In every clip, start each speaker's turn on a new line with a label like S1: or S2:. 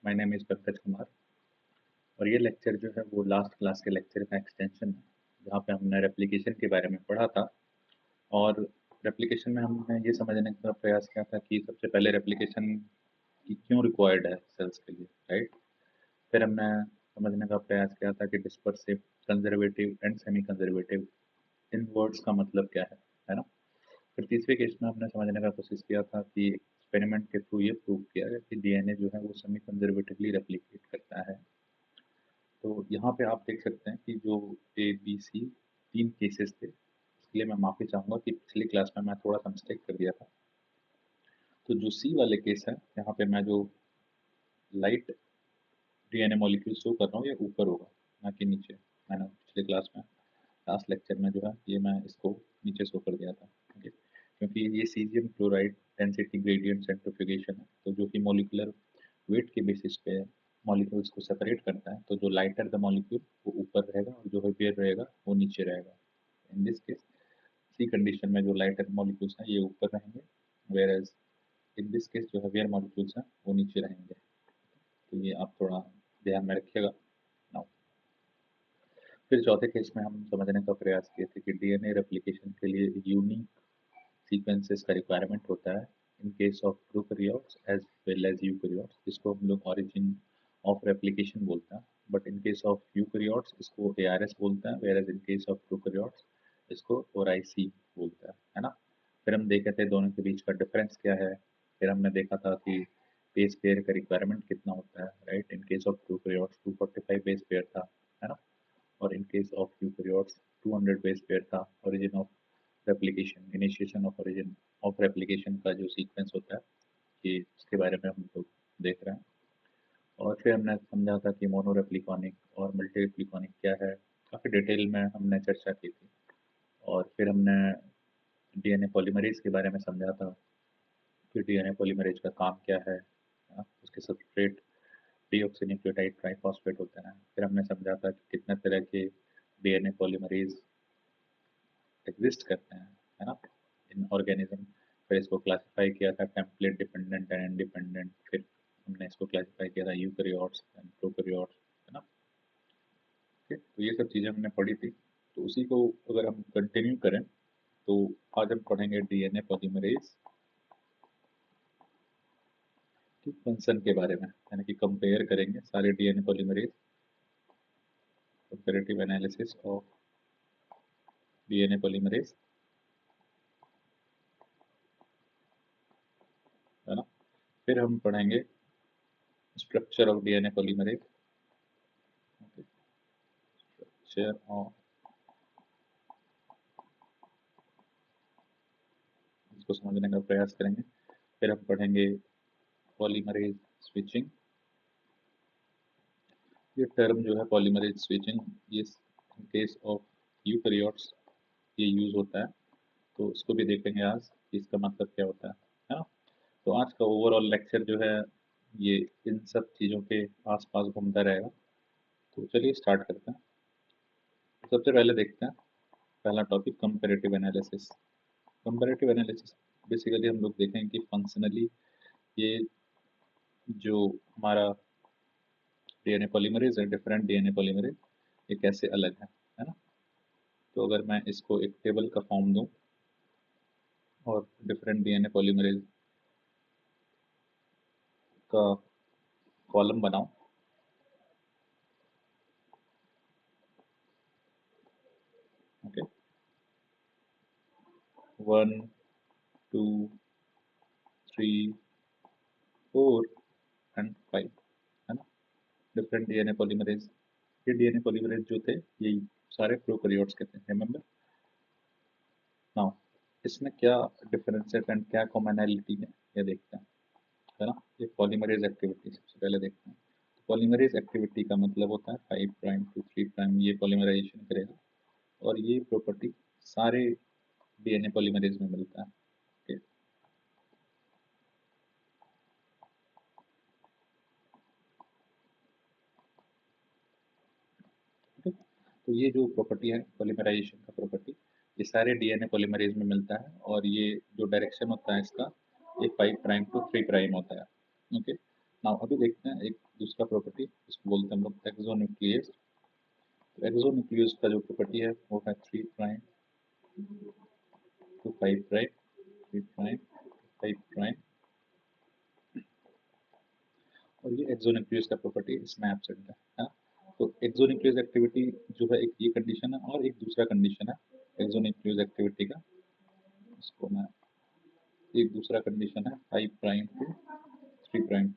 S1: My name is Pankaj Kumar और ये lecture जो है वो लास्ट क्लास के लेक्चर का एक्सटेंशन है, जहाँ पे हमने रेप्लिकेशन के बारे में पढ़ा था। और रेप्लिकेशन में हमने ये समझने का प्रयास किया था कि सबसे पहले रेप्लिकेशन की क्यों रिक्वायर्ड है सेल्स के लिए, राइट। फिर हमने समझने का प्रयास किया था कि dispersive, conservative and semi conservative in words का मतलब क्या है ना। फिर तीसरे केस में हमने समझने का कोशिश किया था कि एक्सपेरिमेंट के थ्रू ये प्रूव किया गया कि डीएनए जो है वो सेमी कंजर्वेटिवली रेप्लिकेट करता है। तो यहाँ पे आप देख सकते हैं कि जो ए बी सी तीन केसेस थे, इसके लिए मैं माफ़ी चाहूँगा कि पिछली क्लास में मैं थोड़ा सा मिस्टेक कर दिया था। तो जो सी वाले केस है, यहाँ पे मैं जो लाइट डीएनए मॉलिक्यूल शो कर रहा हूँ ये ऊपर होगा, ना कि नीचे। मैंने पिछले क्लास में लास्ट लेक्चर में जो है ये मैं इसको नीचे शो कर दिया था, ओके। क्योंकि ये caesium chloride density gradient centrifugation है, तो जो कि मॉलिक्यूलर वेट के बेसिस पे मॉलिक्यूल्स को सेपरेट करता है। तो जो लाइटर द मॉलिक्यूल वो ऊपर रहेगा और जो हेवियर रहेगा वो नीचे रहेगा। In this case C condition में जो लाइटर मॉलिक्यूल्स हैं ये ऊपर रहेंगे, whereas in this case जो हेवियर मॉलिक्यूल्स हैं वो नीचे रहेंगे। तो ये आप थोड़ा ध्यान में रखिएगा। नाउ फिर चौथे केस में हम समझने का प्रयास किए थे कि डीएनए रेप्लिकेशन के लिए यूनिक सीक्वेंसेस का रिक्वायरमेंट होता है in case of prokaryotes as well as eukaryotes, जिसको हम लोग ओरिजिन ऑफ रेप्लिकेशन बोलते हैं। But in case of eukaryotes इसको एआरएस बोलते हैं, whereas in case of prokaryotes इसको ओआरआईसी बोलता है ना। फिर हम देखे थे दोनों के बीच का डिफरेंस क्या है। फिर हमने देखा था कि बेस पेयर का रिक्वायरमेंट कितना होता है, right. In case of prokaryotes 245 base pair था, है ना। और in case of eukaryotes 200 base pair था। Origin of replication, initiation of origin of replication का जो सीक्वेंस होता है कि इसके बारे में हम लोग देख रहे हैं। और फिर हमने समझा था कि मोनो रेप्लिकॉनिक और मल्टी रेप्लिकॉनिक क्या है, काफ़ी डिटेल में हमने चर्चा की थी। और फिर हमने डीएनए पॉलीमरेज के बारे में समझा था कि डीएनए पॉलीमरेज का काम क्या है, उसके सबस्ट्रेट डीऑक्सीन्यूक्लियोटाइड ट्राइफॉस्फेट होते हैं। फिर हमने समझा था कि कितने तरह के डीएनए पॉलीमरेज एग्जिस्ट करते हैं, है ना, इन ऑर्गेनिज्म। फिर इसको क्लासिफाई किया था टेम्पलेट डिपेंडेंट एंड इंडिपेंडेंट। फिर हमने इसको क्लासिफाई किया था यूकैरियोट्स एंड प्रोकैरियोट्स, है ना। ठीक, तो ये सब चीज़ें हमने पढ़ी थी। तो उसी को अगर हम कंटिन्यू करें तो आज हम पढ़ेंगे डीएनए पॉलीमरेज की फंक्शन के बारे में, यानी कि कंपेयर करेंगे सारे DNA polymerase, comparative analysis of DNA polymerase, है ना। फिर हम पढ़ेंगे structure of DNA polymerase, structure of, इसको समझने का प्रयास करेंगे। फिर हम पढ़ेंगे पॉलीमरेज स्विचिंग। ये टर्म जो है पॉलीमरेज स्विचिंग, ये इन केस ऑफ यूकैरियोट्स ये यूज होता है। तो इसको भी देखेंगे आज कि इसका मतलब क्या होता है ना। तो आज का ओवरऑल लेक्चर जो है ये इन सब चीज़ों के आसपास घूमता रहेगा। तो चलिए स्टार्ट करते हैं। तो सबसे पहले देखते हैं पहला topic comparative analysis. Comparative analysis basically हम लोग देखेंगे कि फंक्शनली ये जो हमारा डीएनए पॉलीमरेज है, डिफरेंट डीएनए पॉलीमरेज, ये कैसे अलग है ना। तो अगर मैं इसको एक टेबल का फॉर्म दूं और डिफरेंट डीएनए पॉलीमरेज का कॉलम बनाऊं, ओके, 1 2 3 4 एंड 5, है ना। डिफरेंट डीएनए पॉलीमरेज, ये डीएनए पॉलीमरेज जो थे ये सारे प्रोकैरियोट्स के थे, रिमेंबर। नाउ इसमें क्या डिफरेंस है एंड क्या कॉमनैलिटी है ये देखते हैं, है ना। ये पॉलीमरेज एक्टिविटी सबसे पहले देखते हैं। पॉलीमरेज एक्टिविटी का मतलब होता है 5 प्राइम टू 3 प्राइम ये पॉलीमराइजेशन करेगा। और ये प्रॉपर्टी सारे डीएनए पॉलीमरेज में मिलता है, okay? ठीक है? तो ये जो प्रॉपर्टी है पॉलीमराइजेशन का प्रॉपर्टी, ये सारे डीएनए पॉलीमरेज में मिलता है। और ये जो डायरेक्शन होता है इसका, ये 5 प्राइम टू 3 प्राइम होता है, ओके। नाउ अभी देखते हैं एक दूसरा प्रॉपर्टी, इसको बोलते हैं हम लोग एक्सोन्यूक्लियस। एक्सोन्यूक्लियस का जो प्रॉपर्टी है वो है 3 prime to 5 prime, 3 prime 5 prime, और ये एक्सोन्यूक्लियस का प्रॉपर्टी इसमें एब्सेंट है हाँ? तो एक्सोन्यूक्लियस एक्टिविटी जो है एक ये कंडीशन है, और एक दूसरा कंडीशन है एक्सोन्यूक्लियस एक्टिविटी का, इसको मैं एक दूसरा कंडीशन है 5 प्राइम टू 3 प्राइम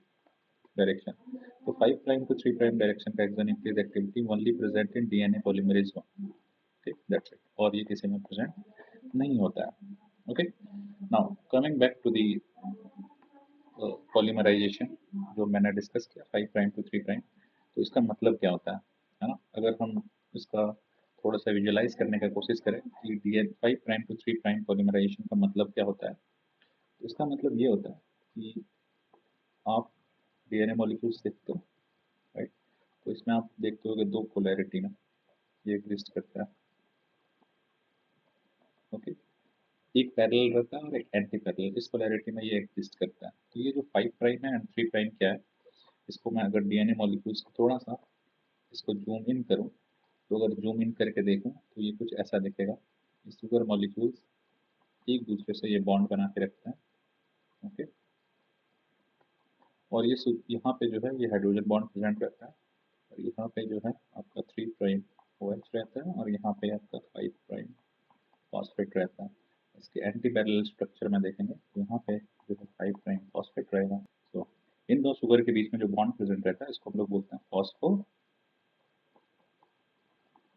S1: डायरेक्शन। तो 5 प्राइम टू 3 प्राइम डायरेक्शन का exonuclease activity only present in DNA polymerase 1, ठीक दैट्स इट, और ये किसी में प्रेजेंट नहीं होता है। Okay, now coming back to the polymerization जो मैंने डिस्कस किया 5 प्राइम टू 3 प्राइम, तो इसका मतलब क्या होता है ना? अगर हम इसका थोड़ा सा विजुअलाइज करने का कोशिश करें कि DNA 5 prime to 3 prime polymerization का मतलब क्या होता है, तो इसका मतलब ये होता है कि आप डीएनए मॉलिक्यूल्स देखते हो, राइट? तो इसमें आप देखते हो कि दो पोलैरिटी में ये एग्जिस्ट करता है, ओके? एक पैरेलल रहता है और एक एंटी पैरेलल, इस पोलैरिटी में ये एग्जिस्ट करता है। तो ये जो 5 प्राइम है एंड 3 प्राइम क्या है, इसको मैं अगर डीएनए मॉलिक्यूल्स को थोड़ा सा इसको जूम इन करूं, तो अगर जूम इन करके देखूं तो ये कुछ ऐसा दिखेगा। ये शुगर मॉलिक्यूल्स एक दूसरे से ये बॉन्ड बना के रखते हैं, ओके? और ये यहाँ पे जो है ये हाइड्रोजन बॉन्ड प्रेजेंट रहता है, और यहाँ पे जो है आपका 3 प्राइम OH रहता है, और यहाँ पे आपका 5 प्राइम फॉस्फेट रहता है। इसके एंटी पैरेलल स्ट्रक्चर में देखेंगे तो यहाँ पे जो है 5 प्राइम फॉस्फेट रहेगा। तो इन दो शुगर के बीच में जो बॉन्ड प्रेजेंट रहता है इसको हम लोग बोलते हैं फॉस्फो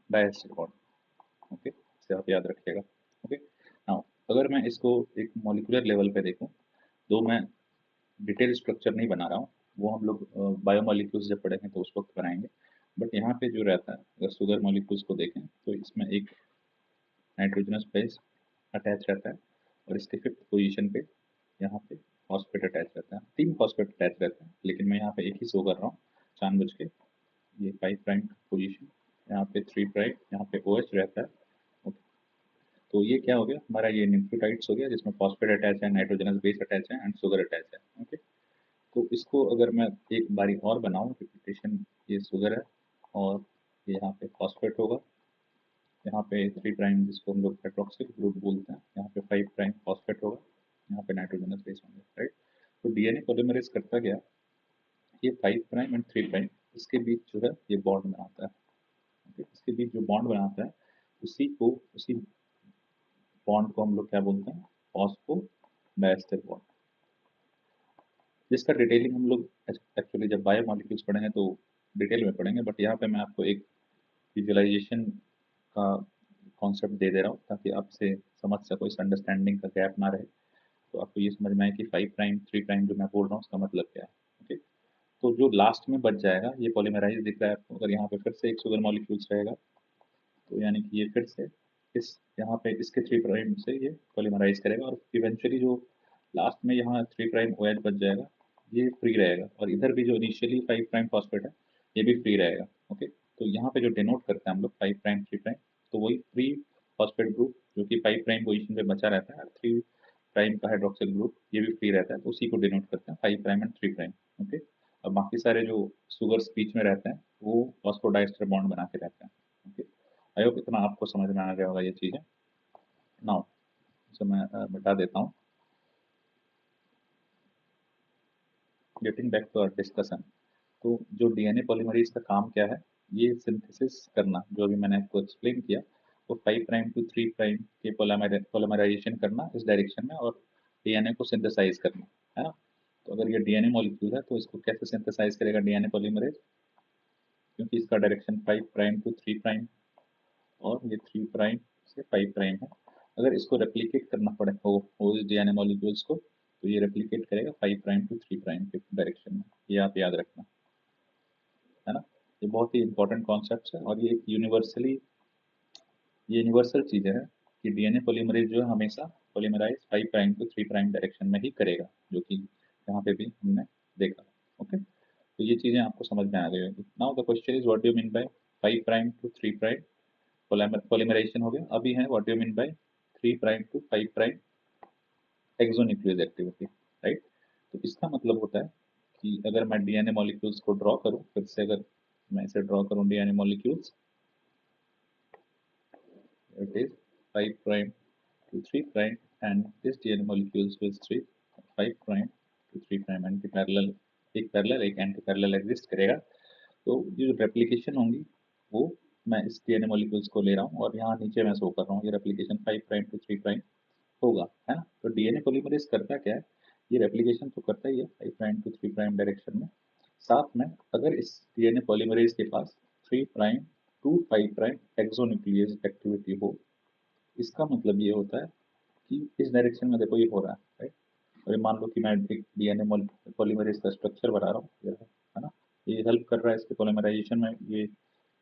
S1: डाइएस्टर बॉन्ड, ओके? इसे आप याद रखिएगा, ओके? नाउ अगर मैं इसको एक मॉलिक्यूलर लेवल पे देखूं, तो मैं डिटेल स्ट्रक्चर नहीं बना रहा हूँ, वो हम लोग बायोमोलिक्यूल्स जब पढ़ेंगे तो उस वक्त बनाएंगे। बट यहाँ पे जो रहता है, अगर शुगर मॉलिक्यूल्स को देखें तो इसमें एक नाइट्रोजनस बेस अटैच रहता है, और इसके फिफ्थ पोजीशन पे यहाँ पे फॉस्फेट अटैच रहता है, 3 फॉस्फेट अटैच रहते हैं, लेकिन मैं यहाँ पे एक ही शो कर रहा हूँ जानबूझ के। ये 5 प्राइम पोजीशन, यहाँ पे 3 प्राइम, यहाँ पे OH रहता है, ओके? तो ये क्या हो गया हमारा, ये न्यूक्लियोटाइड्स हो गया जिसमें फॉस्फेट अटैच है, नाइट्रोजनस बेस अटैच है एंड शुगर अटैच है, ओके? तो इसको अगर मैं एक बारी और बनाऊं रिपीटेशन, ये शुगर है और ये यहाँ पे फॉस्फेट होगा, यहाँ पे 3 प्राइम जिसको हम लोग हाइड्रोक्सिल ग्रुप बोलते हैं, यहाँ पे 5 प्राइम फॉस्फेट होगा, यहाँ पे नाइट्रोजनस बेस होंगे, राइट? तो डीएनए पॉलीमरेज करता गया, ये 5 प्राइम एंड 3 प्राइम इसके बीच जो है ये बॉन्ड बनाता है, ओके? इसके बीच जो बॉन्ड बनाता है उसी बॉन्ड को हम लोग क्या बोलते हैं, फॉस्फो डाइएस्टर बॉन्ड, जिसका डिटेलिंग हम लोग एक्चुअली जब बायोमोलिक्यूल्स पढ़ेंगे तो डिटेल में पढ़ेंगे। बट यहाँ पे मैं आपको एक विजुअलाइजेशन का कॉन्सेप्ट दे दे रहा हूँ ताकि आपसे समझ सको, इस अंडरस्टैंडिंग का गैप ना रहे, तो आपको ये समझ में आए कि 5 प्राइम 3 प्राइम जो मैं बोल रहा हूँ उसका मतलब क्या है, ओके? तो जो लास्ट में बच जाएगा ये पॉलीमराइज दिख रहा है आपको, अगर यहाँ पे फिर से एक शुगर मॉलिक्यूल्स रहेगा तो यानी कि ये फिर से इस यहाँ पे इसके 3 प्राइम से ये पॉलीमराइज करेगा, और इवेंचुअली जो लास्ट में यहाँ 3 प्राइम OH बच जाएगा, ये फ्री रहेगा, और इधर भी जो इनिशियली 5 प्राइम फॉस्फेट है ये भी फ्री रहेगा, ओके? तो यहाँ पे जो डिनोट करते हैं हम लोग 5 प्राइम 3 प्राइम, तो वही फ्री फॉस्फेट ग्रुप जो कि 5 प्राइम पोजीशन पे बचा रहता है, 3 प्राइम का हाइड्रोक्सिल ग्रुप ये भी फ्री रहता है, तो उसी को डिनोट करते हैं 5 प्राइम एंड 3 प्राइम, ओके? और बाकी सारे जो शुगर्स बीच में रहते हैं वो फॉस्फोडाइस्टर बॉन्ड बना के रहते हैं, ओके? आई होप इतना आपको समझ में आ गया होगा ये चीज़ें। नाउ इसे मैं मिटा देता हूँ। Getting back to our discussion, तो जो डीएनए पॉलीमरेज का काम क्या है, ये सिंथेसिस करना जो अभी मैंने आपको एक्सप्लेन किया, वो 5 प्राइम टू 3 प्राइम के पॉलीमराइजेशन करना इस डायरेक्शन में, और डीएनए को सिंथेसाइज करना, है ना? तो अगर ये डीएनए मॉलिक्यूल है तो इसको कैसे सिंथेसाइज करेगा डीएनए पॉलीमरेज, क्योंकि इसका डायरेक्शन 5 प्राइम टू 3 प्राइम और ये 3 प्राइम से 5 प्राइम है। अगर इसको रेप्लिकेट करना पड़े हो इस डीएनए मॉलिक्यूल्स को, तो ये रेप्लिकेट करेगा 5 प्राइम टू 3 प्राइम के डायरेक्शन में, ये आप याद रखना, है ना? ये बहुत ही इंपॉर्टेंट कॉन्सेप्ट है, और ये यूनिवर्सल चीज़ें हैं कि डीएनए पॉलीमरेज जो है हमेशा polymerize 5 prime to 3 prime direction में ही करेगा, जो कि यहाँ पे भी हमने देखा, ओके? तो ये चीज़ें आपको समझ में आ गई होगी। Now the question is what do you mean by 5 prime to 3 prime polymerization हो गया, अभी है what do you mean by 3 prime to 5 prime exonuclease activity, right? तो इसका मतलब होता है कि अगर मैं डीएनए मॉलिक्यूल्स को ड्रॉ करूं, फिर से अगर मैं इसे ड्रॉ करूं DNA molecules, it is 5 prime to 3 prime, and this DNA molecules with 5 prime to 3 prime anti parallel, एक पैरेलल एक एंटी पैरेलल एग्जिस्ट करेगा। तो ये जो रेप्लिकेशन होंगी वो मैं इस DNA मॉलिक्यूल्स को ले रहा हूँ और यहाँ नीचे मैं शो कर रहा हूँ, ये रेप्लिकेशन 5 प्राइम टू 3 प्राइम होगा, है ना। तो डीएनए पॉलीमरेज करता क्या है, ये रेप्लिकेशन तो करता ही है 5 प्राइम टू 3 प्राइम डायरेक्शन में। साथ में अगर इस डीएनए पॉलीमरेज के पास 3 prime to 5 prime exonuclease activity हो, इसका मतलब ये होता है कि इस डायरेक्शन में देखो ये हो रहा है, राइट। और ये मान लो कि मैं एक डीएनए पॉलीमरेज का स्ट्रक्चर बना रहा हूँ, है ना, ये हेल्प कर रहा है इसके पॉलीमराइजेशन में, ये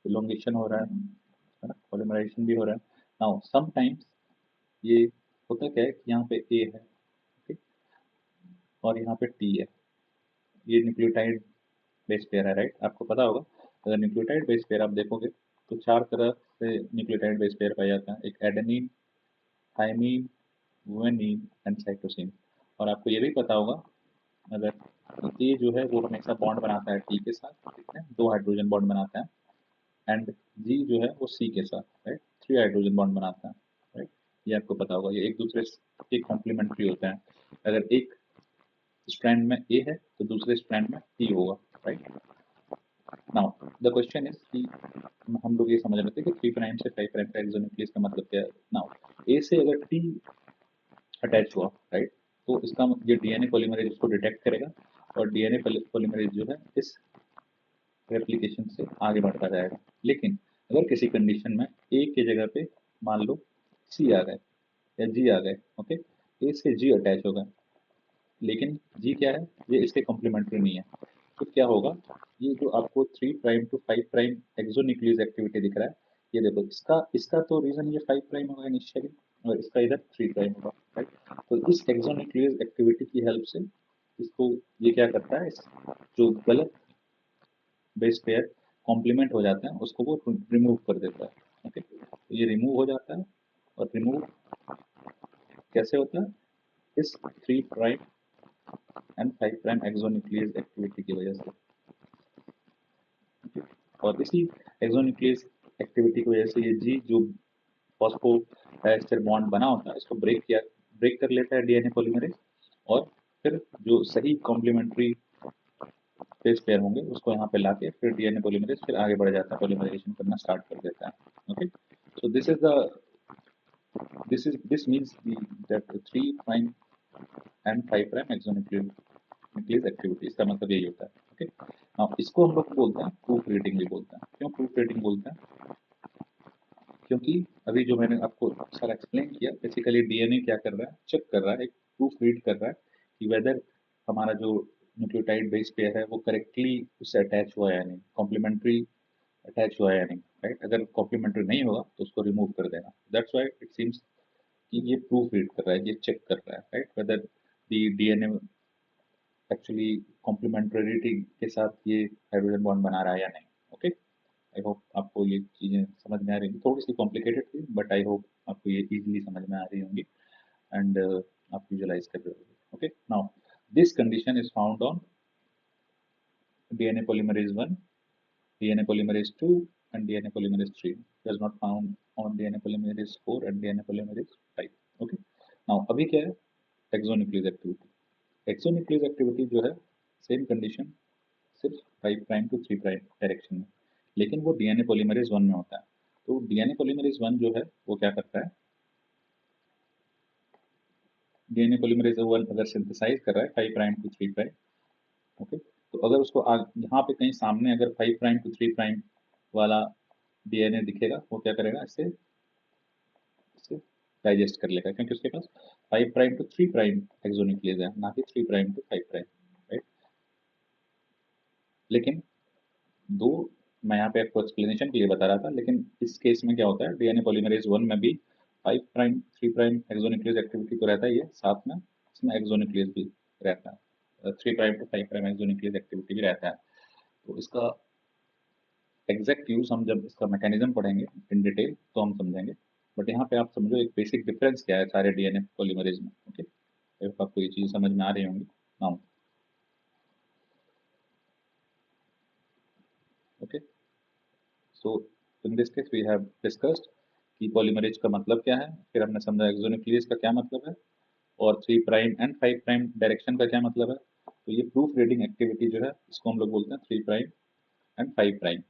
S1: इलोंगेशन हो रहा है ना, पॉलीमराइजेशन भी हो रहा है। नाउ समटाइम्स ये होता क्या है कि यहाँ पे ए है, ठीक, और यहाँ पे टी है, ये न्यूक्लियोटाइड बेस पेयर है, राइट। आपको पता होगा अगर न्यूक्लियोटाइड बेस पेयर आप देखोगे तो 4 तरह से न्यूक्लियोटाइड बेस पेयर पाया जाता है, एक adenine, thymine, guanine and cytosine. और आपको ये भी पता होगा अगर ए जो है वो हमेशा बॉन्ड बनाता है टी के साथ, ठीक है, 2 हाइड्रोजन बॉन्ड बनाता है, एंड जी जो है वो सी के साथ, राइट, 3 हाइड्रोजन बॉन्ड बनाता है, राइट। ये आपको पता होगा, ये एक दूसरे के कॉम्प्लीमेंट्री होते हैं। अगर एक स्ट्रैंड में ए है तो दूसरे स्ट्रैंड में टी होगा, right. Now the question is कि हम लोग ये समझ रहे थे कि 3 प्राइम से 5 प्राइम का एक्सोन्यूक्लियस का मतलब क्या है। नाउ ए से अगर टी अटैच हुआ, राइट, तो इसका ये डीएनए पॉलीमरेज इसको डिटेक्ट करेगा और डीएनए पॉलीमरेज जो है इस रेप्लिकेशन से आगे बढ़ता जाएगा। लेकिन अगर किसी कंडीशन में ए की जगह पे मान लो सी आ गए या जी आ गए, ओके, ए से जी अटैच हो गए, लेकिन जी क्या है, ये इसके कॉम्प्लीमेंट्री नहीं है, तो क्या होगा, ये जो आपको 3 prime to 5 prime exonuclease activity दिख रहा है, ये देखो इसका इसका तो रीजन ये 5 प्राइम होगा इनिशियली और इसका इधर 3 प्राइम होगा, राइट। तो इस एक्सोन्यूक्लियस एक्टिविटी की हेल्प से इसको ये क्या करता है, इस जो गलत बेस पेयर कॉम्प्लीमेंट हो जाते हैं उसको वो रिमूव कर देता है, ओके। तो ये रिमूव हो जाता है, और रिमूव कैसे होता है, इस 3 prime and 5 prime exonuclease activity की वजह से, और इसी एक्सोन्यूक्लियस एक्टिविटी की वजह से ये जी जो फॉस्फोडाइस्टर बॉन्ड बना होता है इसको ब्रेक कर लेता है डीएनए पॉलीमरेज, और फिर जो सही कॉम्प्लीमेंट्री बेस पेयर होंगे उसको यहाँ पे लाके फिर डीएनए पॉलीमरेज फिर आगे बढ़ जाता है, पॉलीमराइजेशन करना स्टार्ट कर देता है, okay. So this means that the 3 prime and 5 prime exonuclease activity, इसका मतलब यही होता है, ओके। नाउ इसको हम लोग बोलते हैं प्रूफ रीडिंग भी बोलते हैं। क्यों प्रूफ रीडिंग बोलते हैं, क्योंकि अभी जो मैंने आपको सारा एक्सप्लेन किया, बेसिकली डीएनए क्या कर रहा है, चेक कर रहा है, एक प्रूफ रीड कर रहा है कि वेदर हमारा जो न्यूक्लियोटाइड बेस पेयर है वो करेक्टली उससे अटैच हुआ है या नहीं, कॉम्प्लीमेंट्री अटैच हुआ है या नहीं, राइट। अगर कॉम्प्लीमेंट्री नहीं होगा तो उसको रिमूव कर देना। दैट्स व्हाई इट सीम्स कि ये प्रूफ रीड कर रहा है, ये चेक कर रहा है, राइट, वेदर दी डीएनए एक्चुअली कॉम्प्लीमेंटरिटी के साथ ये हाइड्रोजन बॉन्ड बना रहा है या नहीं, ओके। आई होप आपको ये चीज़ें समझ में आ रही होंगी, थोड़ी सी कॉम्प्लिकेटेड थी बट आई होप आपको ये इजीली समझ में आ रही होंगी, एंड आप विजुलाइज कर रहे होंगे, okay. Now this condition is found on DNA polymerase 1, DNA polymerase 2 and DNA polymerase 3, does not found on DNA polymerase 4 and DNA polymerase 5, okay। now अभी क्या है, एक्सोन्यूक्लियस एक्टिविटी, एक्सोन्यूक्लियस एक्टिविटी जो है same condition सिर्फ 5 prime to 3 prime direction में, लेकिन वो DNA polymerase 1 में होता है। तो डीएनए पॉलीमरेज 1 जो है वो क्या करता है, डीएनए पॉलीमरेज 1 अगर सिंथेसाइज कर रहा है 5 प्राइम टू 3 प्राइम, ओके, तो अगर उसको यहाँ पे कहीं सामने अगर 5 प्राइम टू 3 प्राइम वाला डीएनए दिखेगा, वो क्या करेगा, इससे डाइजेस्ट कर लेगा, क्योंकि उसके पास 5 प्राइम टू 3 प्राइम एक्सोन्यूक्लियस है, ना कि 3 प्राइम टू 5 प्राइम, राइट। लेकिन दो, मैं यहाँ पे आपको एक्सप्लेनेशन के लिए बता रहा था, लेकिन इस केस में क्या होता है, डीएनए पॉलीमरेज 1 में भी 5 प्राइम 3 प्राइम एक्सोन्यूक्लियस एक्टिविटी तो रहता ही है, साथ में इसमें एक्सोन्यूक्लियस भी रहता है, 3 prime to 5 prime exonuclease activity भी रहता है। तो इसका एग्जैक्ट यूज हम जब इसका मैकेनिज्म पढ़ेंगे इन डिटेल तो हम समझेंगे, बट यहाँ पे आप समझो एक बेसिक डिफरेंस क्या है सारे डीएनए पॉलीमरेज में, ओके। आपको ये चीज समझ में आ रही होंगी। Now okay, so in this case we have discussed कि पॉलीमरेज का मतलब क्या है, फिर हमने समझा एक्सोन्यूक्लियस का क्या मतलब है, और 3 प्राइम एंड 5 प्राइम डायरेक्शन का क्या मतलब है। तो ये प्रूफ रीडिंग एक्टिविटी जो है इसको हम लोग बोलते हैं 3 प्राइम एंड 5 प्राइम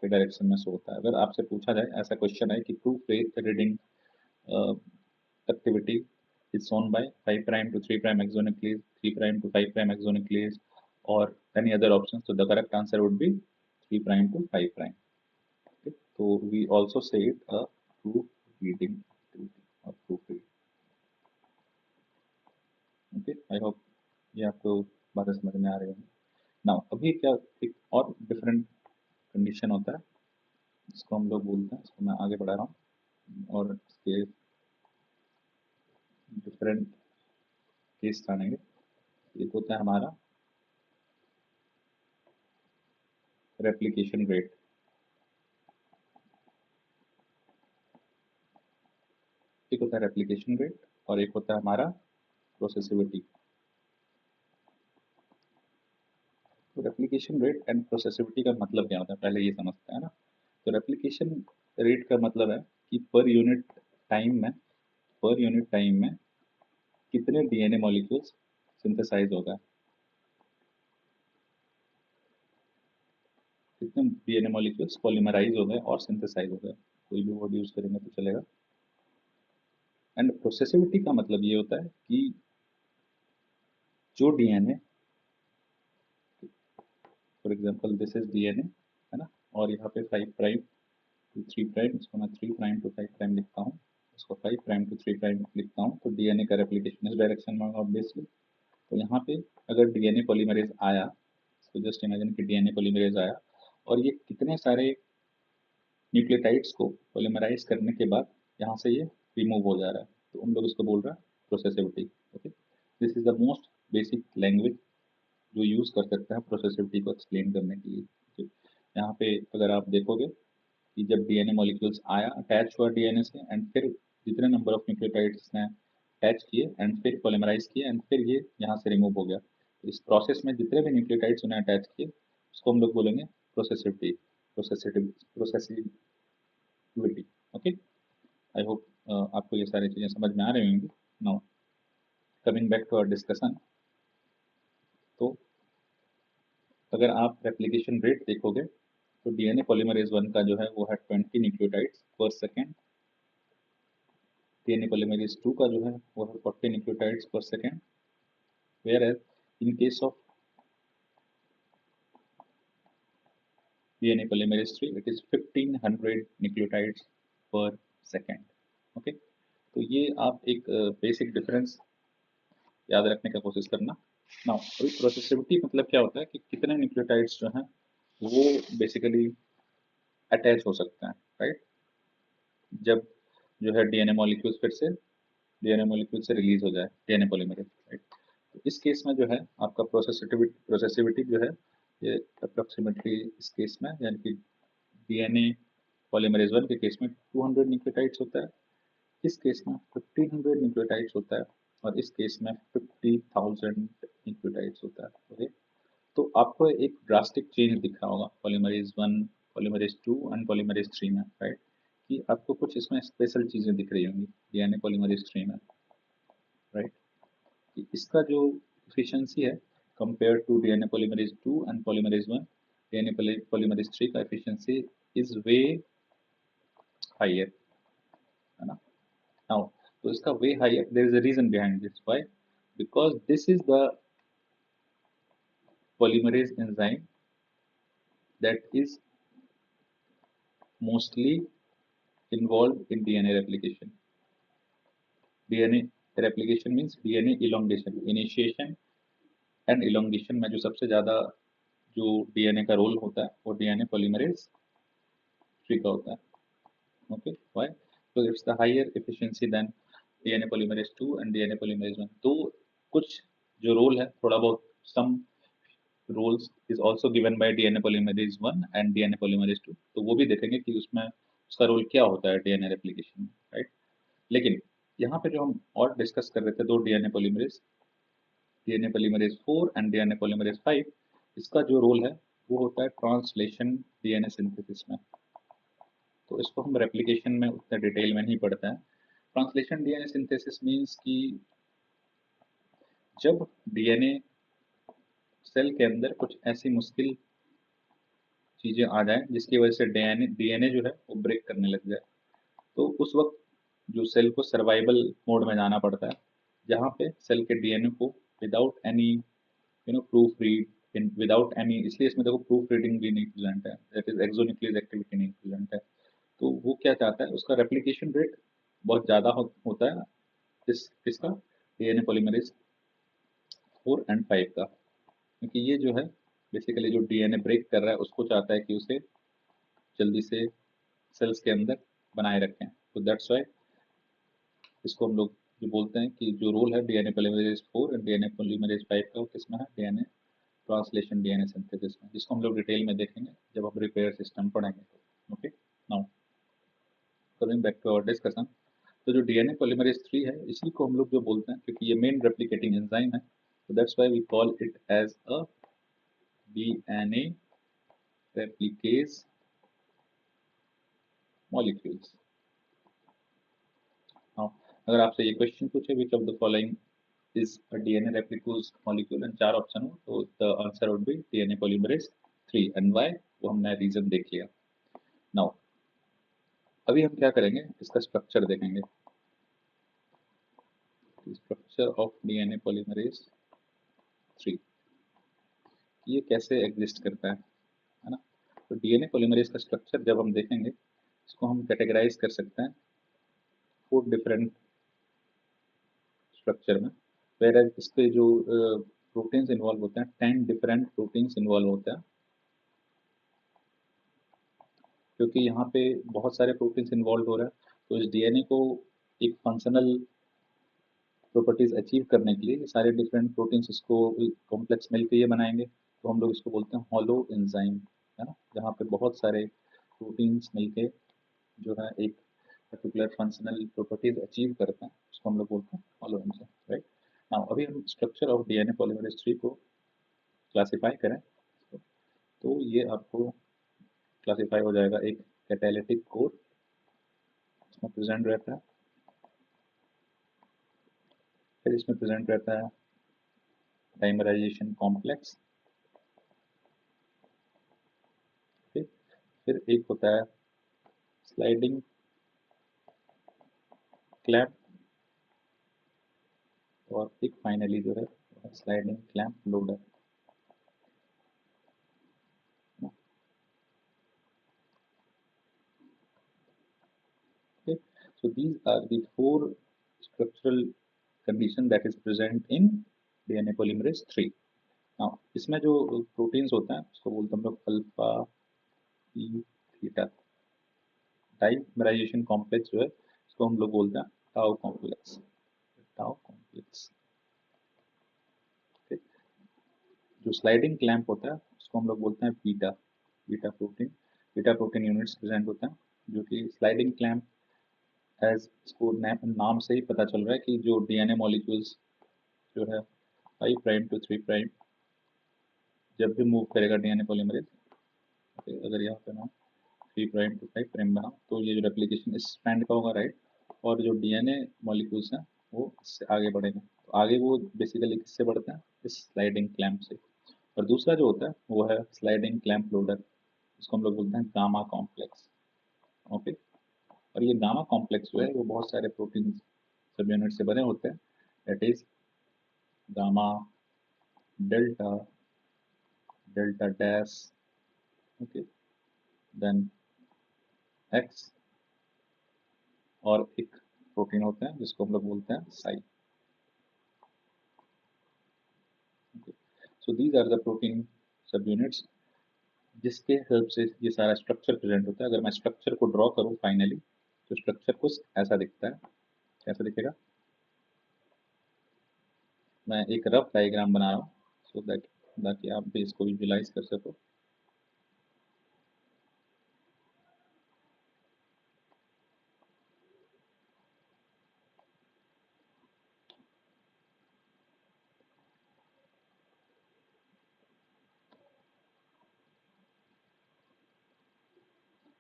S1: के डायरेक्शन में शो होता है। अगर आपसे पूछा जाए, ऐसा क्वेश्चन है कि proof reading activity is shown by 5 prime to 3 prime axonuclease, 3 prime to 5 prime axonuclease, or any other option. So the correct answer would be 3 prime to 5 prime. Okay. So we also say it a proof reading activity or proof reading. Okay. I hope ये आपको बातें समझ में आ रही होंगी। Now अभी क्या एक और डिफरेंट कंडीशन होता है जिसको हम लोग बोलते हैं, इसको मैं आगे बढ़ा रहा हूँ और इसके डिफरेंट केस जानेंगे। एक होता है हमारा रेप्लिकेशन रेट, एक होता है रेप्लिकेशन रेट और एक होता है हमारा प्रोसेसिविटी। तो रेप्लिकेशन रेट एंड प्रोसेसिविटी का मतलब क्या होता है, पहले ये समझते हैं ना। तो रेप्लिकेशन रेट का मतलब है कि पर यूनिट टाइम में कितने डीएनए मॉलिक्यूल्स सिंथेसाइज होगा, कितने डीएनए मॉलिक्यूल्स पॉलीमराइज हो गए और सिंथेसाइज हो गए, कोई भी वर्ड यूज करेंगे तो चलेगा। एंड प्रोसेसिविटी का मतलब ये होता है कि जो DNA, for example this is DNA है ना, और यहाँ पे 5 प्राइम टू 3 प्राइम, इसको मैं 3 प्राइम टू 5 प्राइम लिखता हूँ, इसको 5 प्राइम टू 3 प्राइम लिखता हूँ, तो डीएनए का रेप्लिकेशन इस डायरेक्शन में होगा ऑब्वियसली। तो यहाँ पे अगर डीएनए पॉलीमरेज आया, तो जस्ट इमेजिन कि डीएनए पॉलीमरेज आया और ये कितने सारे न्यूक्लियोटाइड्स को पॉलीमराइज करने के बाद यहाँ से ये रिमूव हो जा रहा है, तो हम लोग इसको बोल रहे हैं processivity. Okay, this is the most basic language जो यूज कर सकते हैं प्रोसेसिविटी को एक्सप्लेन करने के लिए। okay? यहाँ पे अगर आप देखोगे कि जब डीएनए मॉलिक्यूल्स आया, अटैच हुआ डीएनए से, एंड फिर जितने नंबर ऑफ न्यूक्लियोटाइड्स ने अटैच किए एंड फिर पॉलीमराइज किए एंड फिर ये यहाँ से रिमूव हो गया, तो इस प्रोसेस में जितने भी न्यूक्लियोटाइड्स उन्हें अटैच किए उसको हम लोग बोलेंगे प्रोसेसिविटी, प्रोसेसिविटी। ओके, आई होप आपको ये सारी चीजें समझ में आ रही होंगी। Now coming back to our discussion, तो अगर आप रेप्लिकेशन रेट देखोगे तो डीएनए पॉलीमरेज 1 का जो है वो है 20 nucleotides per second, DNA polymerase 2 का जो है वो है 40 nucleotides per second, whereas in case of DNA polymerase 3 it is 1500 nucleotides per second. Okay, तो ये आप एक बेसिक डिफरेंस याद रखने का कोशिश करना। नाउ अभी प्रोसेसिविटी मतलब क्या होता है कि कितने न्यूक्लियोटाइड्स जो हैं वो बेसिकली अटैच हो सकते हैं, राइट, जब जो है डीएनए मॉलिक्यूल्स फिर से डीएनए मॉलिक्यूल से रिलीज हो जाए डीएनए पॉलीमरेज, राइट। तो इस केस में जो है आपका प्रोसेसिविटी जो है ये अप्रोक्सीमेटली इस केस में, यानी कि डीएनए पॉलीमरेज 1 के केस में 200 न्यूक्लियोटाइड्स होता है, इस केस में 1500 न्यूक्लियोटाइड्स होता है, और इस केस में 50,000 न्यूक्लियोटाइड्स होता है। ओके, तो आपको एक ड्रास्टिक चेंज दिख रहा होगा पॉलीमरेज 1, पॉलीमरेज 2 एंड पॉलीमरेज 3 में, राइट, कि आपको कुछ इसमें स्पेशल चीजें दिख रही होंगी डीएनए पॉलीमरेज 3 में, राइट, कि इसका जो एफिशिएंसी है compare to DNA polymerase 2 and polymerase 1, DNA polymerase 3 का एफिशिएंसी इज वे हायर, है ना। नाउ तो इसका way higher, there is a reason behind this, why, because this is the polymerase enzyme that is mostly involved in DNA replication. DNA replication means DNA elongation, initiation and elongation में जो सबसे ज़्यादा जो DNA का role होता है वो DNA polymerase 3 का होता है। Okay, why? So it's the higher efficiency than DNA polymerase 2 and DNA polymerase 1. तो कुछ जो रोल है थोड़ा बहुत some roles is also given by DNA polymerase 1 and DNA polymerase 2, तो वो भी देखेंगे कि उसमें उसका रोल क्या होता है डीएनए रेप्लिकेशन में, राइट। लेकिन यहाँ पे जो हम और डिस्कस कर रहे थे दो DNA polymerase 4 and DNA polymerase 5, इसका जो रोल है वो होता है ट्रांसलेशन डीएनए सिंथेसिस में। तो इसको हम रेप्लिकेशन में उतना डिटेल में नहीं पढ़ते हैं। ट्रांसलेशन डीएनए सिंथेसिस मीन्स कि जब डीएनए सेल के अंदर कुछ ऐसी मुश्किल चीजें आ जाएं जिसकी वजह से डीएनए जो है वो ब्रेक करने लग जाए, तो उस वक्त जो सेल को सर्वाइवल मोड में जाना पड़ता है, जहाँ पे सेल के डीएनए को without any proof read, without any, इसलिए इसमें देखो प्रूफ रीडिंग भी नहीं प्रेजेंट है, दैट इज एक्सोन्यूक्लियस एक्टिविटी नहीं प्रेजेंट है। तो वो क्या चाहता है, उसका रेप्लिकेशन रेट बहुत ज़्यादा होता है, किसका, डीएनए पॉलीमरेज 4 और 5 का, क्योंकि ये जो है बेसिकली जो डीएनए ब्रेक कर रहा है उसको चाहता है कि उसे जल्दी से सेल्स के अंदर बनाए रखें। तो दैट्स वाई इसको हम लोग जो बोलते हैं कि जो रोल है डीएनए पॉलीमरेज 4 और डीएनए पॉलीमरेज 5 का, वो किसमें है, डीएनए ट्रांसलेशन डीएनए सिंथेसिस में, जिसको हम लोग डिटेल में देखेंगे जब हम रिपेयर सिस्टम पढ़ेंगे। Okay, now coming back to our discussion. तो जो डीएनए पॉलीमरेज 3 है, इसी को हम लोग जो बोलते हैं, क्योंकि ये मेन रेप्लिकेटिंग एंजाइम है, तो that's why we call it as a DNA replicase molecules. Now अगर आपसे ये क्वेश्चन पूछे which of the following is a DNA replicase molecule, and 4 option हो, तो the answer would be DNA polymerase 3, and why वो हमने reason देख लिया। नाउ अभी हम क्या करेंगे, इसका स्ट्रक्चर देखेंगे, स्ट्रक्चर ऑफ डीएनए पॉलीमरेज 3, ये कैसे एग्जिस्ट करता है ना। तो डीएनए पॉलीमरेज का स्ट्रक्चर जब हम देखेंगे, इसको हम कैटेगराइज कर सकते हैं 4 डिफरेंट स्ट्रक्चर में, वेर एज इसके जो प्रोटीन्स इन्वॉल्व होते हैं, 10 डिफरेंट प्रोटीन्स इन्वॉल्व होते हैं, क्योंकि यहाँ पे बहुत सारे प्रोटीन्स इन्वॉल्व हो रहे हैं। तो इस डीएनए को एक फंक्शनल प्रॉपर्टीज अचीव करने के लिए ये सारे डिफरेंट प्रोटीन्स इसको कॉम्प्लेक्स मिलकर ये बनाएंगे, तो हम लोग इसको बोलते हैं हॉलो एंजाइम, है ना, जहाँ पे बहुत सारे प्रोटीन्स मिलके जो है एक पर्टिकुलर फंक्शनल प्रॉपर्टीज अचीव करते हैं, उसको हम लोग बोलते हैं हॉलो एंजाइम, राइट। नाउ अभी हम स्ट्रक्चर ऑफ डीएनए पॉलीमरेज 3 को क्लासिफाई करें, तो ये आपको क्लासिफाई हो जाएगा एक कैटालिटिक कोर, इसमें प्रेजेंट रहता है, फिर इसमें प्रेजेंट रहता है डाइमराइजेशन कॉम्प्लेक्स, ठीक, फिर एक होता है स्लाइडिंग क्लैंप, और एक फाइनली जो है sliding clamp loader. Okay, so these are the 4 structural condition that is present in DNA polymerase 3. Now इसमें जो प्रोटीन्स होते हैं उसको बोलते हैं हम लोग alpha E theta, dimerisation complex जो है उसको हम लोग बोलते हैं टाउ कॉम्प्लेक्स, टाउ कॉम्प्लेक्स, ठीक। जो स्लाइडिंग क्लैंप होता है उसको हम लोग बोलते हैं beta, beta protein units present होते हैं, जो कि स्लाइडिंग क्लैंप एज इसको नाम से ही पता चल रहा है कि जो डीएनए मॉलिक्यूल्स जो है 5 प्राइम टू 3 प्राइम जब भी मूव करेगा डीएनए पॉलीमरेज, अगर यहाँ पे मैं 3 प्राइम टू 5 प्राइम बनाऊँ तो ये जो रेप्लिकेशन इस स्ट्रैंड का होगा, राइट, और जो डीएनए मॉलिक्यूल्स हैं वो इससे आगे बढ़ेंगे, तो आगे वो बेसिकली किससे बढ़ते हैं, इस स्लाइडिंग क्लैंप से। और दूसरा जो होता है वो है स्लाइडिंग क्लैंप लोडर, इसको हम लोग बोलते हैं गामा कॉम्प्लेक्स। ओके, और ये गामा कॉम्प्लेक्स जो है वो बहुत सारे प्रोटीन सब यूनिट से बने होते हैं, that is gamma, delta, delta dash, okay, then x, और एक प्रोटीन होते हैं जिसको हम लोग बोलते हैं psi. So these are the protein subunits जिसके हेल्प से ये सारा स्ट्रक्चर प्रेजेंट होता है। अगर मैं स्ट्रक्चर को ड्रॉ करूँ फाइनली, तो स्ट्रक्चर कुछ ऐसा दिखता है, कैसा दिखेगा, मैं एक रफ डायग्राम बना रहा हूँ सो दैट ताकि आप भी इसको विजुलाइज कर सको।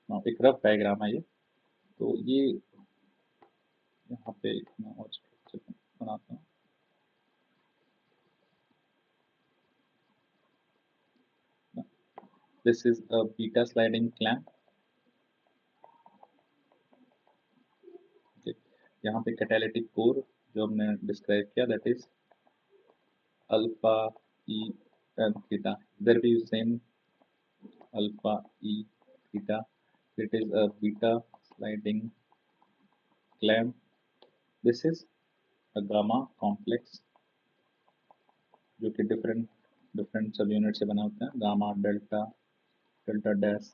S1: एक रफ डायग्राम है ये। तो ये यहाँ पे एक मैं और स्ट्रक्चर बनाता हूँ। This is a beta sliding clamp. यहाँ पे कैटालिटिक कोर जो हमने डिस्क्राइब किया, that is alpha E theta, इधर भी same alpha E theta. It is a beta sliding clamp. This is a gamma complex जो कि डिफरेंट डिफरेंट सब यूनिट से बना होता है, gamma, delta, delta dash,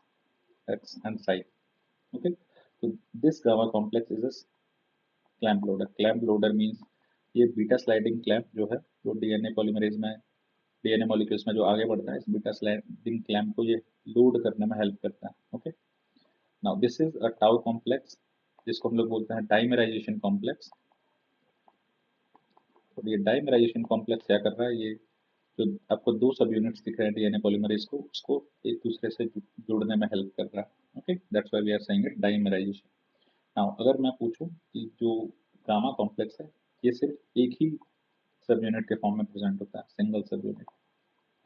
S1: x and psi. Okay, तो this gamma complex is a clamp loader. Clamp loader means ये beta sliding clamp जो है, जो डीएनए पॉलीमरेज में, डीएनए मॉलिक्यूल्स में जो आगे बढ़ता है, इस बीटा स्लाइडिंग क्लैंप को ये लोड करने में हेल्प करता है। Okay, now this is a tau complex जिसको हम लोग बोलते हैं डाइमराइजेशन कॉम्प्लेक्स। और ये डाइमराइजेशन कॉम्प्लेक्स क्या कर रहा है, ये जो आपको दो सब यूनिट्स दिख रहे हैं डीएनए पॉलीमरेज को, उसको एक दूसरे से जोड़ने में हेल्प कर रहा है। Okay, that's why we are saying it dimerization. Now अगर मैं पूछूं कि जो गामा कॉम्प्लेक्स है, ये सिर्फ एक ही सब यूनिट के फॉर्म में प्रेजेंट होता है, सिंगल सब यूनिट,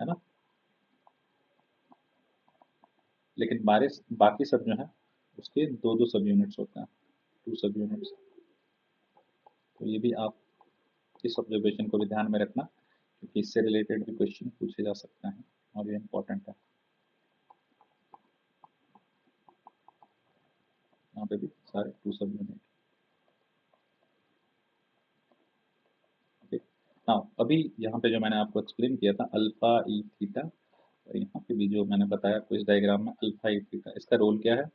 S1: है ना। लेकिन बाकी सब जो है उसके दो दो सब यूनिट्स होते हैं, टू सब यूनिट्स। तो ये भी आप इस ऑब्जर्वेशन को भी ध्यान में रखना, क्योंकि इससे रिलेटेड भी क्वेश्चन पूछे जा सकते हैं और ये इंपॉर्टेंट है। यहाँ पे भी सारे टू सब यूनिट। ओके, हाँ अभी यहाँ पे जो मैंने आपको एक्सप्लेन किया था अल्फा ई थीटा, और यहाँ पे भी जो मैंने बताया आपको इस डायग्राम में अल्फा ई थीटा, इसका रोल क्या है।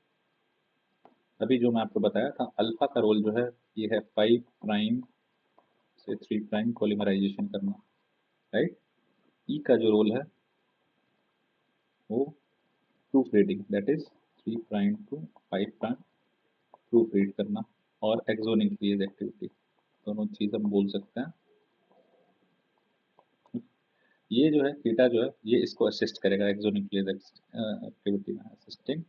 S1: अभी जो मैं आपको बताया था अल्फा का रोल जो है ये है 5 प्राइम से 3 प्राइम पॉलीमराइजेशन करना, राइट। ई का जो रोल है वो proofreading, that is 3 prime to 5 prime proofread करना, और एक्सोन्यूक्लियस एक्टिविटी, दोनों चीज हम बोल सकते हैं। ये जो है थीटा जो है ये इसको असिस्ट करेगा एक्सोन्यूक्लियस एक्टिविटी में, असिस्टिंग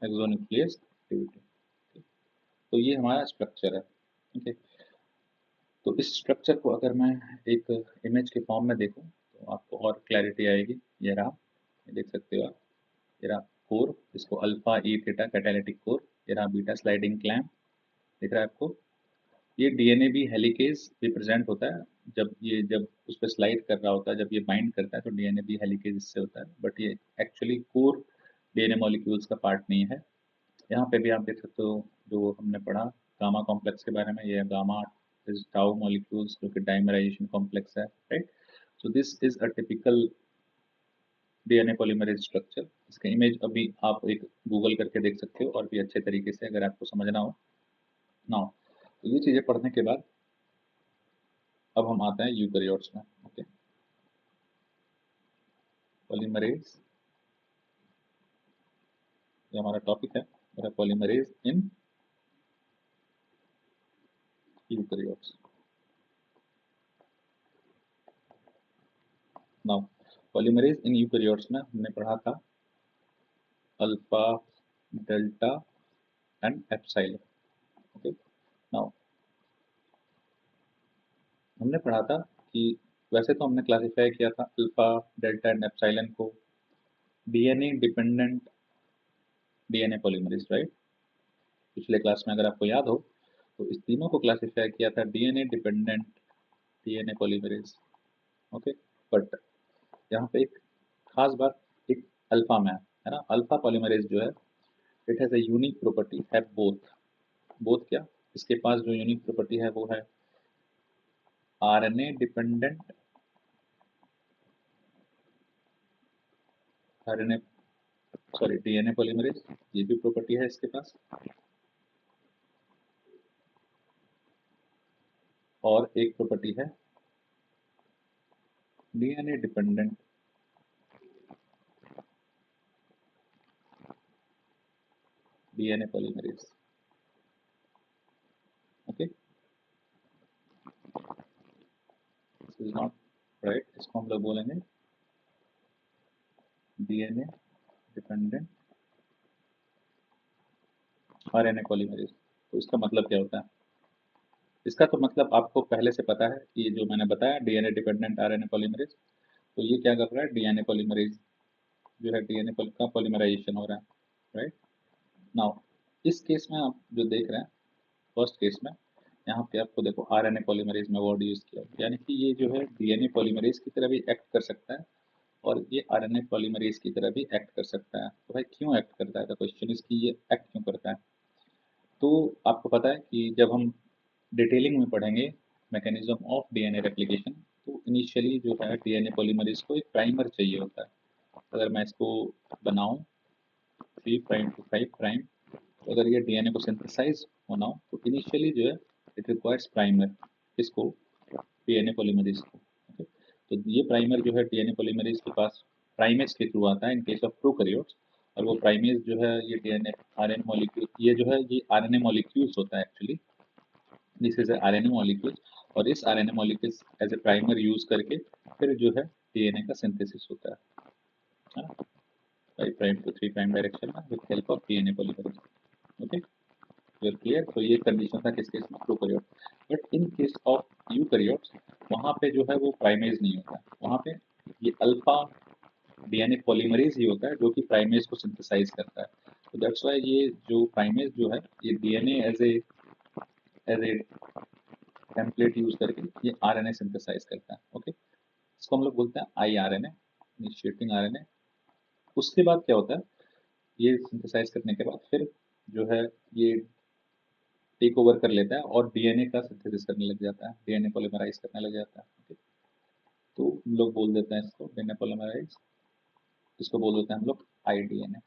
S1: एक्सोन्यूक्लियस एक्टिविटी। तो ये हमारा स्ट्रक्चर है। ओके, तो इस स्ट्रक्चर को अगर मैं एक इमेज के फॉर्म में देखूं तो आपको और क्लैरिटी आएगी। ये रहा, ये देख सकते हो आप, ये रहा कोर, इसको alpha E theta catalytic core, ये रहा बीटा स्लाइडिंग क्लैंप, दिख रहा है आपको। ये डीएनए भी हेलिकेज भी प्रेजेंट होता है, जब उस पर स्लाइड कर रहा होता है, जब ये बाइंड करता है तो डीएनए भी हेलिकेज इससे होता है, बट ये एक्चुअली कोर डीएनए मॉलिक्यूल्स का पार्ट नहीं है। यहाँ पे भी आप देख सकते हो जो हमने पढ़ा गामा कॉम्प्लेक्स के बारे में, ये गामा इज टाउ मॉलिक्यूल्स जो कि डाइमराइजेशन कॉम्प्लेक्स है, right. So this is a typical DNA polymerase structure. इसका इमेज अभी आप एक गूगल करके देख सकते हो और भी अच्छे तरीके से अगर आपको समझना हो। नाउ तो ये चीजें पढ़ने के बाद अब हम आते हैं यूकैरियोट्स में। ओके, पॉलीमरेज ये हमारा टॉपिक है, polymerase in eukaryotes. Now polymerase in eukaryotes में हमने पढ़ा था alpha, delta and epsilon. Okay, now हमने पढ़ा था कि वैसे तो हमने क्लासिफाई किया था अल्फा, डेल्टा एंड एप्सिलॉन को DNA dependent DNA polymerase, right. पिछले क्लास में अगर आपको याद हो तो इस तीनों को क्लासिफाई किया था DNA dependent DNA polymerase. Okay, but यहाँ पे एक खास बात एक अल्फा में है ना, अल्फा पॉलीमरेज जो है it has a unique property, है बोथ। बोथ क्या, इसके पास जो यूनिक प्रॉपर्टी है वो है RNA dependent, RNA sorry DNA polymerase, ये भी प्रॉपर्टी है इसके पास। और एक प्रॉपर्टी है DNA dependent DNA polymerase. Okay, this is not right, इसको हम लोग बोलेंगे डीएनए डिपेंडेंट आरएनए पॉलीमरेज। तो इसका मतलब क्या होता है? इसका तो मतलब आपको पहले से पता है कि ये जो मैंने बताया डीएनए डिपेंडेंट आरएनए पॉलीमरेज, तो ये क्या कर रहा है? डीएनए पॉलीमरेज जो है डीएनए का पॉलीमराइजेशन हो रहा है, राइट। नाउ इस केस में आप जो देख रहे हैं फर्स्ट केस में, यहाँ पे आपको देखो आरएनए पॉलीमरेज में वर्ड यूज किया, यानी कि ये जो है डीएनए पॉलीमरेज की तरह भी एक्ट कर सकता है और ये आरएनए पॉलीमरेज की तरह भी एक्ट कर सकता है। तो भाई क्यों एक्ट करता है? द क्वेश्चन इज कि ये एक्ट क्यों करता है। तो आपको पता है कि जब हम डिटेलिंग में पढ़ेंगे मैकेनिज्म ऑफ डीएनए रेप्लिकेशन, तो इनिशियली जो है डीएनए पॉलीमरेज को एक प्राइमर चाहिए होता है। अगर मैं इसको बनाऊं 3 प्राइम टू 5 प्राइम, तो अगर ये डीएनए को सिंथेसाइज होना हो तो इनिशियली जो है इट रिक्वायर्स प्राइमर, इसको डीएनए पॉलीमरेज को। ओके, तो ये प्राइमर जो है डीएनए पॉलीमरेज के पास प्राइमेज के थ्रू आता है इन केस ऑफ प्रोकैरियोट्स, और वो प्राइमेज जो है ये डीएनए आरएनए मॉलिक्यूल, ये जो है ये आरएनए मॉलिक्यूल्स होता है actually, this is RNA molecule, और इस RNA molecules as a primer use करके फिर जो है डीएनए का सिंथेसिस होता है 5 प्राइम टू 3 प्राइम डायरेक्शन में with help of DNA polymerase. Okay, well clear. तो ये कंडीशन था किस केस में? Prokaryote. But in case of eukaryotes वहाँ पे जो है वो प्राइमेज नहीं होता, वहाँ पे ये अल्फा डीएनए पॉलीमरेज ही होता है जो कि प्राइमेज को सिंथेसाइज करता है। तो दैट्स व्हाई ये जो प्राइमेज जो है ये DNA as a template use करके ये आरएनए सिंथेसाइज करता है। ओके, इसको हम लोग बोलते हैं आई आरएनए, इनिशिएटिंग आरएनए। उसके बाद क्या होता है? ये सिंथेसाइज करने के बाद फिर जो है ये टेक ओवर कर लेता है और डीएनए का सिंथेसिस करने लग जाता है, डीएनए पॉलीमराइज करने लग जाता है। ओके, तो हम लोग बोल देते हैं इसको डीएनए पॉलीमराइज, इसको बोल देते हैं हम लोग आई डीएनए।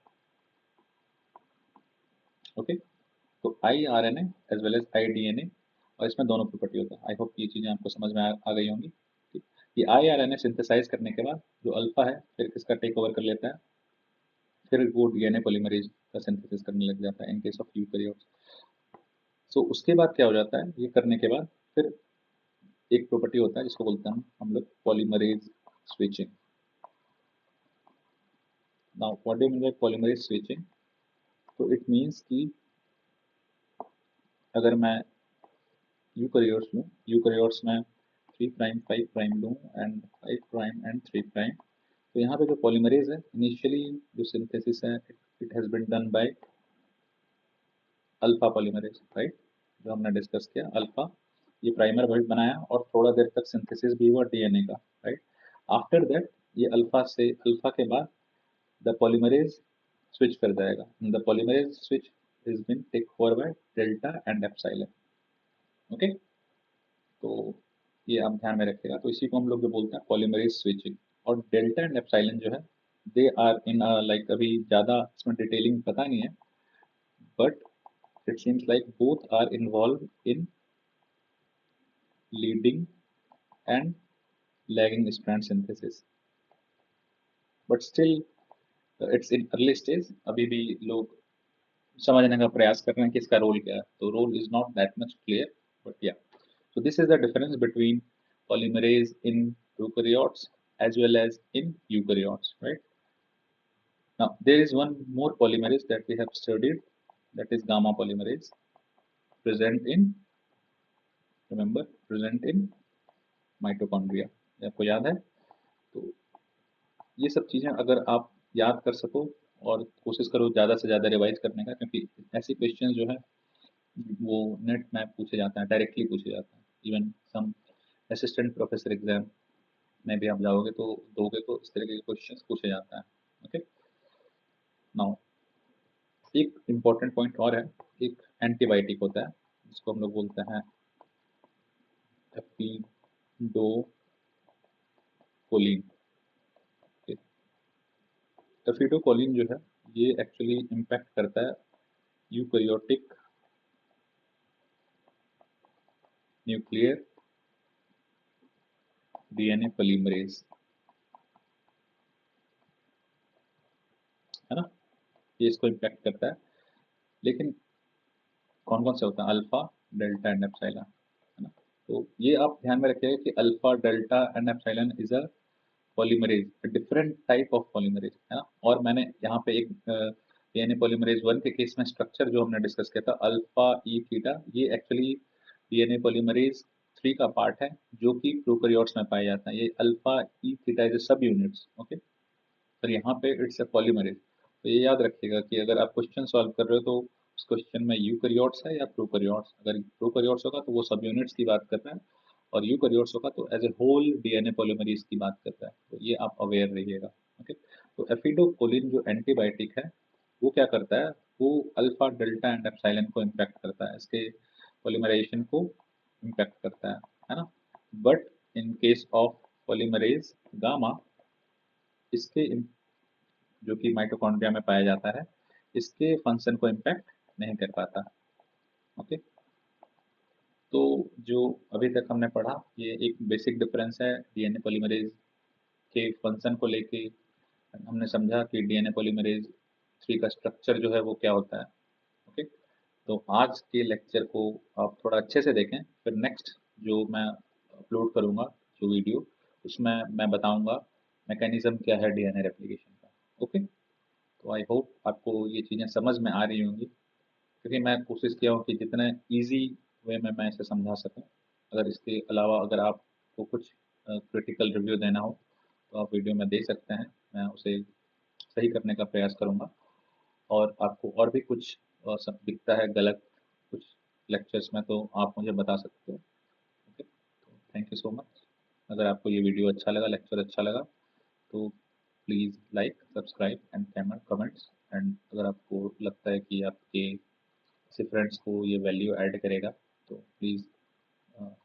S1: ओके, तो I RNA as well as I DNA, और इसमें दोनों प्रॉपर्टी होता है। आई होप ये चीज़ें आपको समझ में आ गई होंगी। ठीक, ये आई आरएनए सिंथेसाइज करने के बाद जो अल्फा है फिर किसका टेक ओवर कर लेता है? फिर वो डीएनए पॉलीमरेज का सिंथेसिस करने लग जाता है इन केस ऑफ यूकैरियोट्स। सो उसके बाद क्या हो जाता है? ये करने के बाद फिर एक प्रॉपर्टी होता है जिसको बोलते हैं हम लोग polymerase switching. Now what do mean by polymerase switching? तो इट मींस कि अगर मैं यूकैरियोट्स लूँ, यूकैरियोट्स में 3 प्राइम 5 प्राइम लूँ एंड 5 प्राइम एंड 3 प्राइम, तो यहाँ पे जो पॉलीमरेज है इनिशियली जो सिंथेसिस है it has been done by alpha polymerase, right, जो हमने डिस्कस किया अल्फा। ये प्राइमर वेट बनाया और थोड़ा देर तक सिंथेसिस भी हुआ डीएनए का, राइट। आफ्टर दैट ये अल्फा के बाद द पॉलीमरेज स्विच कर जाएगा, the polymerase switch is been take over by delta and epsilon. Okay, तो ये आप ध्यान में रखिएगा। तो इसी को हम लोग जो बोलते हैं पॉलीमरेज स्विचिंग। और डेल्टा एंड एप्सिलॉन जो है दे आर इन लाइक, अभी ज़्यादा इसमें डिटेलिंग पता नहीं है, but it seems like both are involved in leading and lagging strand synthesis, but still it's in early stage, अभी भी लोग समझने का प्रयास कर रहे हैं कि इसका रोल क्या है। तो role is not that much clear, but yeah, so this is the difference between polymerase in prokaryotes as well as in eukaryotes, right? Now there is one more polymerase that we have studied, that is gamma polymerase, present in, remember, present in mitochondria। ये आपको याद है? तो ये सब चीज़ें अगर आप याद कर सको और कोशिश करो ज़्यादा से ज़्यादा रिवाइज करने का, क्योंकि ऐसे क्वेश्चन जो है वो नेट में पूछे जाते हैं, डायरेक्टली पूछे जाते हैं। Even some assistant professor exam में भी आप जाओगे तो दोगे तो इस तरह के क्वेश्चंस पूछे जाते हैं। ओके, नाउ एक इम्पॉर्टेंट पॉइंट और है, एक एंटीबायोटिक होता है जिसको हम लोग बोलते हैं एफिडोकोलिन। एफिडोकोलिन जो है ये एक्चुअली इम्पैक्ट करता है यूकैरियोटिक न्यूक्लियर डीएनए पॉलीमरेज, है ना, ये इसको इम्पैक्ट करता है। लेकिन कौन कौन से होता है? अल्फा, डेल्टा एंड एप्सिलॉन, है ना। तो ये आप ध्यान में रखिएगा कि alpha, delta and epsilon is a polymerase, different type of polymerase, है ना। और मैंने यहाँ पे एक डीएनए पॉलीमरेज 1 के केस में स्ट्रक्चर जो हमने डिस्कस किया था अल्फा ई थीटा, ये एक्चुअली डीएनए पॉलीमरेज 3 का पार्ट है जो कि प्रोकैरियोट्स में पाया जाता है। ये अल्फा ई थीटा इज सब यूनिट्स, ओके। और यहाँ पे इट्स अ पॉलीमरेज। तो ये याद रखिएगा कि अगर आप क्वेश्चन सॉल्व कर रहे हो तो उस क्वेश्चन में यूकैरियोट्स है या प्रोकैरियोट्स। अगर प्रोकैरियोट्स होगा तो वो सब यूनिट्स की बात कर रहा है, और यूकैरियोट्स होगा तो as a whole DNA polymerase की बात करता है। तो ये आप अवेयर रहिएगा, ओके। तो एफिडोकोलिन जो एंटीबायोटिक है वो क्या करता है, वो अल्फा डेल्टा एंड एप्सिलॉन को इम्पैक्ट करता है, इसके पॉलीमराइजेशन को इम्पैक्ट करता है ना। But in case of polymerase gamma, इसके जो कि माइटोकॉन्ड्रिया में पाया जाता है, इसके फंक्शन को इम्पैक्ट नहीं कर पाता, ओके। तो जो अभी तक हमने पढ़ा ये एक बेसिक डिफरेंस है डीएनए पॉलीमरेज के फंक्शन को लेके। हमने समझा कि डीएनए पॉलीमरेज 3 का स्ट्रक्चर जो है वो क्या होता है, ओके। तो आज के लेक्चर को आप थोड़ा अच्छे से देखें, फिर नेक्स्ट जो मैं अपलोड करूँगा जो वीडियो, उसमें मैं बताऊँगा मैकेनिज्म क्या है डीएनए रेप्लिकेशन का, ओके। तो आई होप आपको ये चीज़ें समझ में आ रही होंगी, क्योंकि मैं कोशिश किया हूँ कि जितने इजी वे में मैं इसे समझा सकूँ। अगर इसके अलावा अगर आपको कुछ क्रिटिकल रिव्यू देना हो तो आप वीडियो में दे सकते हैं, मैं उसे सही करने का प्रयास करूँगा। और आपको और भी कुछ सब दिखता है गलत कुछ लेक्चर्स में तो आप मुझे बता सकते हो, ओके। तो थैंक यू सो मच। अगर आपको ये वीडियो अच्छा लगा, लेक्चर अच्छा लगा, तो please like, subscribe and comments. And अगर आपको लगता है कि आपके किसी फ्रेंड्स को ये वैल्यू ऐड करेगा तो please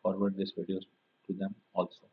S1: forward this videos to them also.